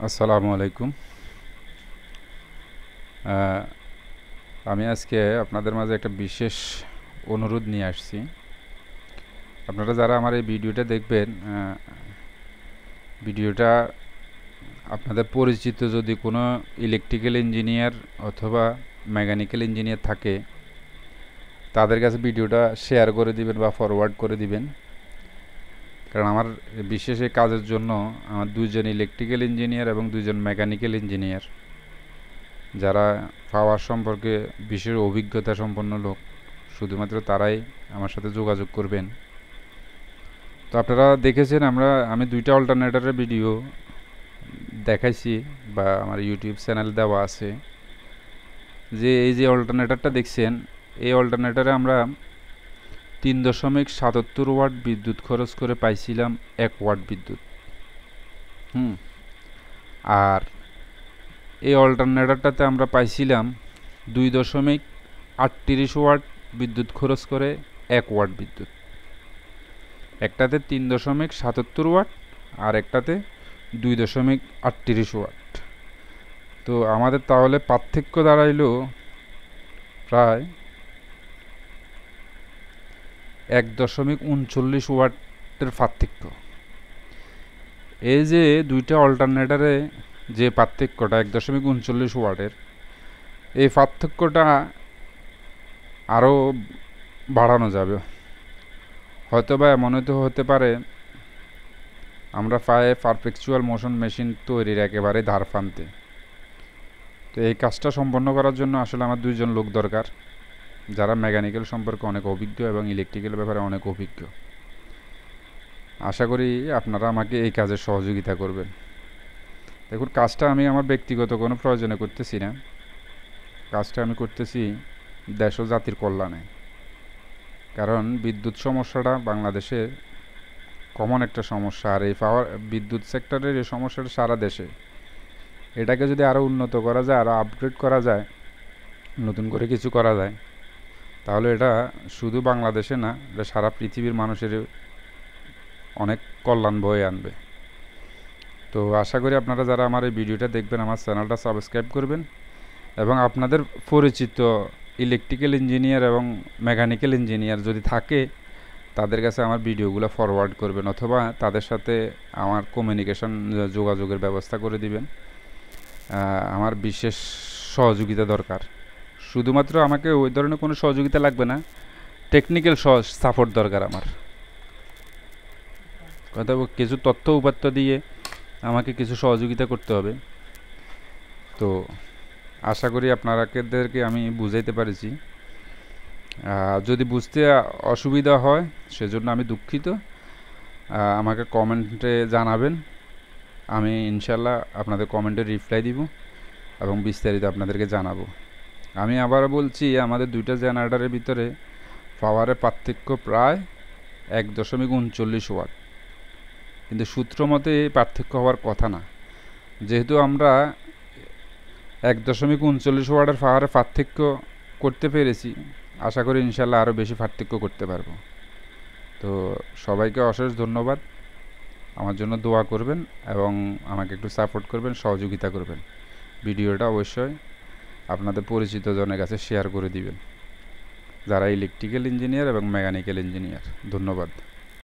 আসসালামু আলাইকুম। আমি আজকে আপনাদের মাঝে একটা বিশেষ অনুরোধ নিয়ে আসছি। আপনারা যারা আমার এই ভিডিওটা দেখবেন, ভিডিওটা আপনাদের পরিচিত যদি কোনো ইলেকট্রিক্যাল ইঞ্জিনিয়ার অথবা মেকানিক্যাল ইঞ্জিনিয়ার থাকে, তাদের কাছে ভিডিওটা শেয়ার করে দিবেন বা ফরওয়ার্ড করে দিবেন। কারণ আমার বিশেষ এই কাজের জন্য আমার দুইজন ইলেকট্রিক্যাল ইঞ্জিনিয়ার এবং দুইজন মেকানিক্যাল ইঞ্জিনিয়ার, যারা পাওয়ার সম্পর্কে বিশেষ অভিজ্ঞতা সম্পন্ন লোক, শুধুমাত্র তারাই আমার সাথে যোগাযোগ করবেন। তো আপনারা দেখেছেন, আমি দুইটা অল্টারনেটরের ভিডিও দেখাইছি বা আমার ইউটিউব চ্যানেল দেওয়া আছে। যে এই যে অল্টারনেটরটা দেখছেন, এই অল্টারনেটরে আমরা 3.77 ওয়াট বিদ্যুৎ খরচ করে পাইছিলাম 1 ওয়াট বিদ্যুৎ। আর এই অল্টারনেটরটাতে আমরা পাইছিলাম 2.38 ওয়াট বিদ্যুৎ খরচ করে 1 ওয়াট বিদ্যুৎ। একটাতে 3.77 ওয়াট আর একটাতে 2.38 ওয়াট। তো আমাদের তাহলে পার্থক্য দাঁড়াইল প্রায় 1.39 ওয়াটের পার্থক্য। এই যে দুইটা অল্টারনেটরে যে পার্থক্যটা 1.39 ওয়াটের, এই পার্থক্যটা আরও বাড়ানো যাবে। হয়তো বা এমন হতে পারে আমরা পায়ে পারফেকচুয়াল মোশন মেশিন তৈরির একেবারে ধার প্রান্তে। তো এই কাজটা সম্পন্ন করার জন্য আসলে আমার দুইজন লোক দরকার, যারা মেকানিক্যাল সম্পর্কে অনেক অভিজ্ঞ এবং ইলেকট্রিক্যাল ব্যাপারে অনেক অভিজ্ঞ। আশা করি আপনারা আমাকে এই কাজে সহযোগিতা করবেন। দেখুন, কাজটা আমি আমার ব্যক্তিগত কোনো প্রয়োজনে করতেছি না, কাজটা আমি করতেছি দেশ ও জাতির কল্যাণে। কারণ বিদ্যুৎ সমস্যাটা বাংলাদেশে কমন একটা সমস্যা, আর এই বিদ্যুৎ সেক্টরের এই সমস্যাটা সারা দেশে। এটাকে যদি আরও উন্নত করা যায়, আরও আপগ্রেড করা যায়, নতুন করে কিছু করা যায়, তাহলে এটা শুধু বাংলাদেশে না, এটা সারা পৃথিবীর মানুষের অনেক কল্যাণ বয়ে আনবে। তো আশা করি আপনারা যারা আমার এই ভিডিওটা দেখবেন, আমার চ্যানেলটা সাবস্ক্রাইব করবেন এবং আপনাদের পরিচিত ইলেকট্রিক্যাল ইঞ্জিনিয়ার এবং মেকানিক্যাল ইঞ্জিনিয়ার যদি থাকে, তাদের কাছে আমার ভিডিওগুলো ফরওয়ার্ড করবেন অথবা তাদের সাথে আমার কমিউনিকেশন যোগাযোগের ব্যবস্থা করে দিবেন। আমার বিশেষ সহযোগিতা দরকার। শুধুমাত্র আমাকে ওই ধরনের কোনো সহযোগিতা লাগবে না, টেকনিক্যাল সাপোর্ট দরকার আমার। কথা কিছু তথ্য উপাত্ত দিয়ে আমাকে কিছু সহযোগিতা করতে হবে। তো আশা করি আপনাদেরকে আমি বুঝাইতে পারেছি। যদি বুঝতে অসুবিধা হয় সেজন্য আমি দুঃখিত। আমাকে কমেন্টে জানাবেন, আমি ইনশাল্লাহ আপনাদের কমেন্টে রিপ্লাই দিব এবং বিস্তারিত আপনাদেরকে জানাবো। আমি আবার বলছি, আমাদের দুইটা জেনারেটরের ভিতরে পাওয়ারের পার্থক্য প্রায় 1.39 ওয়াট, কিন্তু সূত্র মতে এই পার্থক্য হওয়ার কথা না। যেহেতু আমরা 1.39 ওয়াটের পাওয়ারের পার্থক্য করতে পেরেছি, আশা করি ইনশাল্লাহ আরও বেশি পার্থক্য করতে পারবো। তো সবাইকে অশেষ ধন্যবাদ। আমার জন্য দোয়া করবেন এবং আমাকে একটু সাপোর্ট করবেন, সহযোগিতা করবেন। ভিডিওটা অবশ্যই আপনাদের পরিচিত জনের কাছে শেয়ার করে দিবেন, যারা ইলেকট্রিক্যাল ইঞ্জিনিয়ার এবং মেকানিক্যাল ইঞ্জিনিয়ার। ধন্যবাদ।